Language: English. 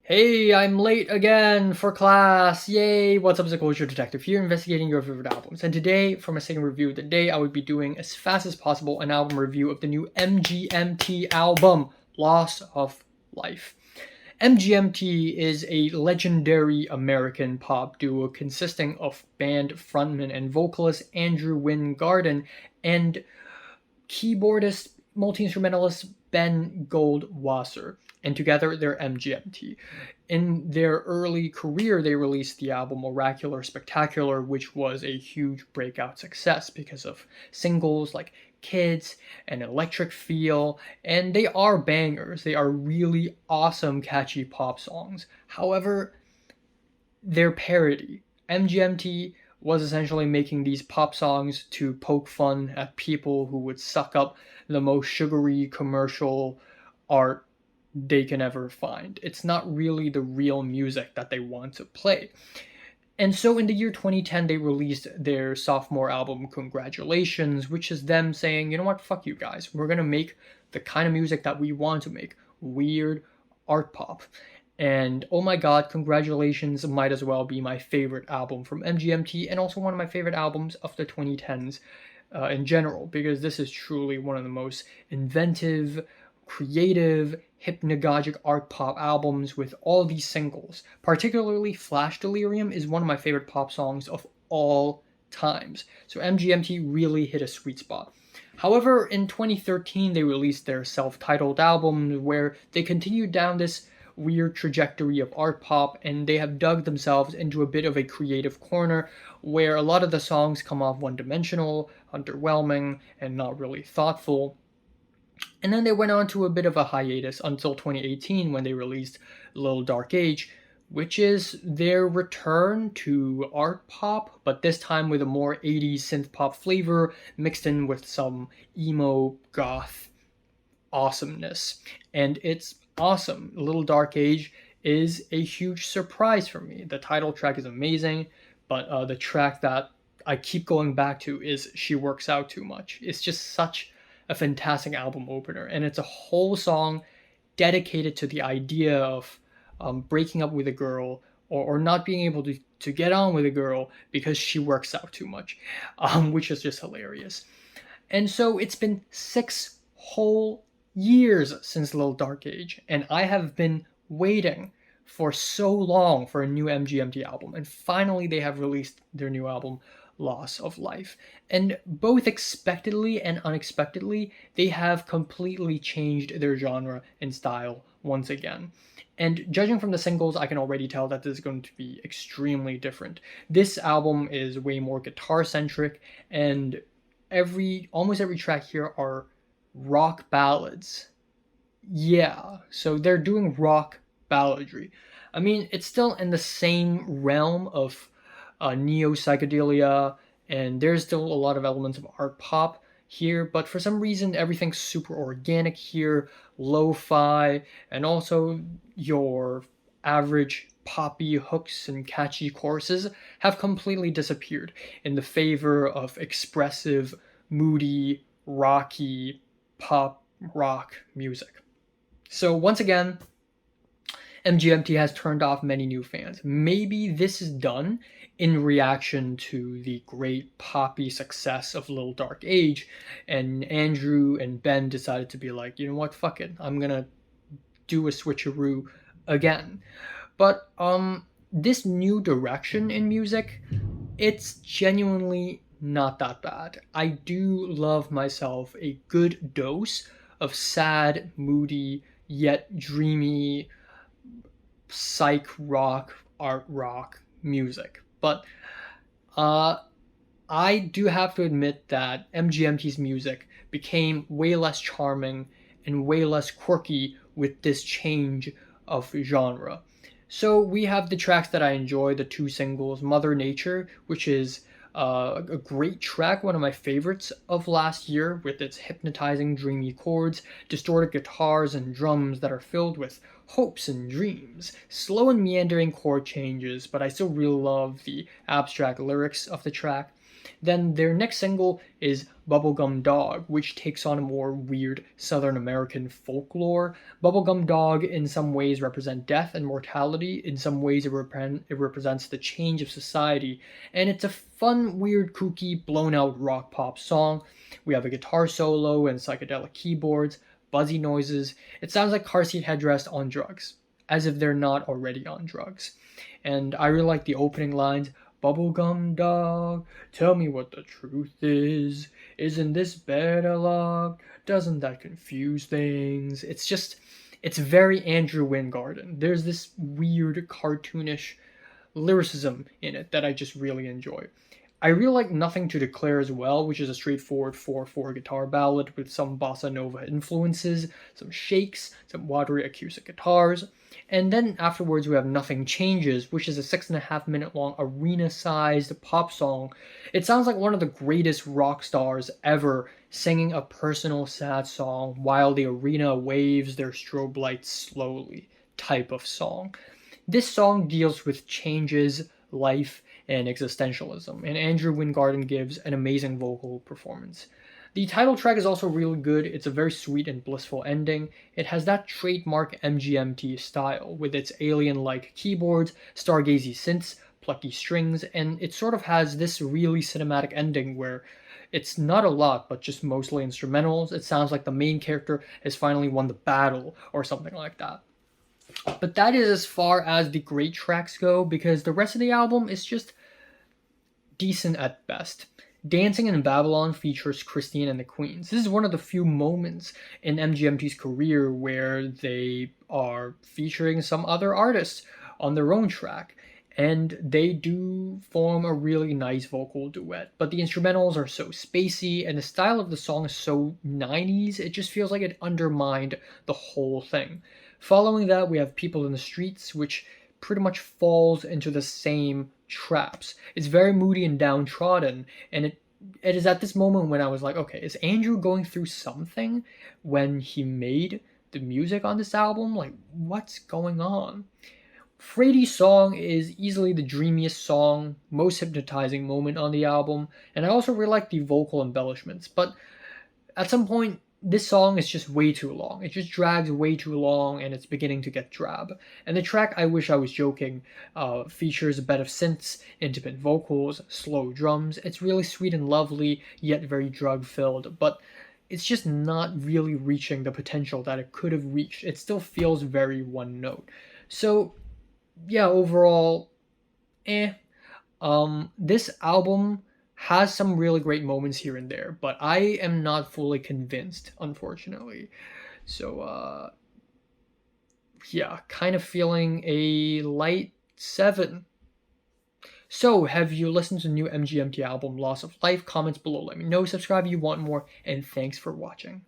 Hey, I'm late again for class. Yay! What's up, it's a culture detective here, investigating your favorite albums. And today, for my second review of the day, I would be doing as fast as possible an album review of the new MGMT album, Loss of Life. MGMT is a legendary American pop duo consisting of band frontman and vocalist Andrew Garden and keyboardist, multi-instrumentalist Ben Goldwasser, and together they're MGMT. In their early career, they released the album Oracular Spectacular, which was a huge breakout success because of singles like Kids and Electric Feel, and they are bangers. They are really awesome, catchy pop songs. However, they're parody. MGMT was essentially making these pop songs to poke fun at people who would suck up the most sugary commercial art they can ever find. It's not really the real music that they want to play. And so in the year 2010, they released their sophomore album, Congratulations, which is them saying, you know what, fuck you guys. We're going to make the kind of music that we want to make, weird art pop. And oh my god, Congratulations might as well be my favorite album from MGMT and also one of my favorite albums of the 2010s in general, because this is truly one of the most inventive, creative, hypnagogic art pop albums with all these singles. Particularly Flash Delirium is one of my favorite pop songs of all times. So MGMT really hit a sweet spot. However, in 2013, they released their self-titled album where they continued down this weird trajectory of art pop, and they have dug themselves into a bit of a creative corner where a lot of the songs come off one-dimensional, underwhelming, and not really thoughtful. And then they went on to a bit of a hiatus until 2018 when they released Little Dark Age, which is their return to art pop, but this time with a more 80s synth pop flavor mixed in with some emo goth awesomeness. And it's awesome. Little Dark Age is a huge surprise for me. The title track is amazing, but the track that I keep going back to is She Works Out Too Much. It's just such a fantastic album opener, and it's a whole song dedicated to the idea of breaking up with a girl or not being able to get on with a girl because she works out too much, which is just hilarious. And so it's been 6 whole years since Little Dark Age, and I have been waiting for so long for a new MGMT album, and finally they have released their new album, Loss of Life. And both expectedly and unexpectedly, they have completely changed their genre and style once again. And judging from the singles, I can already tell that this is going to be extremely different. This album is way more guitar centric, and almost every track here are rock ballads. Yeah, so they're doing rock balladry. I mean, it's still in the same realm of Neo-Psychedelia, and there's still a lot of elements of art pop here, but for some reason everything's super organic here, lo-fi, and also your average poppy hooks and catchy choruses have completely disappeared in the favor of expressive, moody, rocky, pop rock music. So once again, MGMT has turned off many new fans. Maybe this is done in reaction to the great poppy success of Little Dark Age, and Andrew and Ben decided to be like, you know what, fuck it, I'm gonna do a switcheroo again. But this new direction in music, it's genuinely not that bad. I do love myself a good dose of sad, moody, yet dreamy psych rock, art rock music. But I do have to admit that MGMT's music became way less charming and way less quirky with this change of genre. So we have the tracks that I enjoy, the 2 singles, Mother Nature, which is a great track, one of my favorites of last year, with its hypnotizing, dreamy chords, distorted guitars, and drums that are filled with hopes and dreams. Slow and meandering chord changes, but I still really love the abstract lyrics of the track. Then their next single is Bubblegum Dog, which takes on a more weird Southern American folklore. Bubblegum Dog in some ways represent death and mortality, in some ways it represents the change of society, and it's a fun, weird, kooky, blown out rock pop song. We have a guitar solo and psychedelic keyboards, buzzy noises. It sounds like car seat headrest on drugs, as if they're not already on drugs. And I really like the opening lines. Bubblegum dog, tell me what the truth is. Isn't this better luck? Doesn't that confuse things? It's very Andrew Wyngarden. There's this weird cartoonish lyricism in it that I just really enjoy. I really like Nothing to Declare as well, which is a straightforward 4/4 guitar ballad with some bossa nova influences, some shakes, some watery acoustic guitars. And then afterwards we have Nothing Changes, which is a 6.5 minute long arena-sized pop song. It sounds like one of the greatest rock stars ever singing a personal sad song while the arena waves their strobe lights slowly type of song. This song deals with changes, life, and existentialism, and Andrew Wyngarden gives an amazing vocal performance. The title track is also really good. It's a very sweet and blissful ending. It has that trademark MGMT style with its alien-like keyboards, stargazy synths, plucky strings, and it sort of has this really cinematic ending where it's not a lot, but just mostly instrumentals. It sounds like the main character has finally won the battle or something like that. But that is as far as the great tracks go, because the rest of the album is just decent at best. Dancing in Babylon features Christine and the Queens. This is one of the few moments in MGMT's career where they are featuring some other artists on their own track, and they do form a really nice vocal duet. But the instrumentals are so spacey, and the style of the song is so 90s, it just feels like it undermined the whole thing. Following that, we have People in the Streets, which pretty much falls into the same traps. It's very moody and downtrodden, and it is at this moment when I was like, okay, is Andrew going through something when he made the music on this album? Like, what's going on? Frady's song is easily the dreamiest song, most hypnotizing moment on the album, and I also really like the vocal embellishments, but at some point, this song is just way too long. It just drags way too long, and it's beginning to get drab. And the track I Wish I Was Joking features a bed of synths, intimate vocals, slow drums. It's really sweet and lovely, yet very drug-filled, but it's just not really reaching the potential that it could have reached. It still feels very one note. So, yeah, overall, this album has some really great moments here and there, but I am not fully convinced, unfortunately. So, yeah, kind of feeling a light 7. So, have you listened to the new MGMT album, Loss of Life? Comments below, let me know. Subscribe if you want more, and thanks for watching.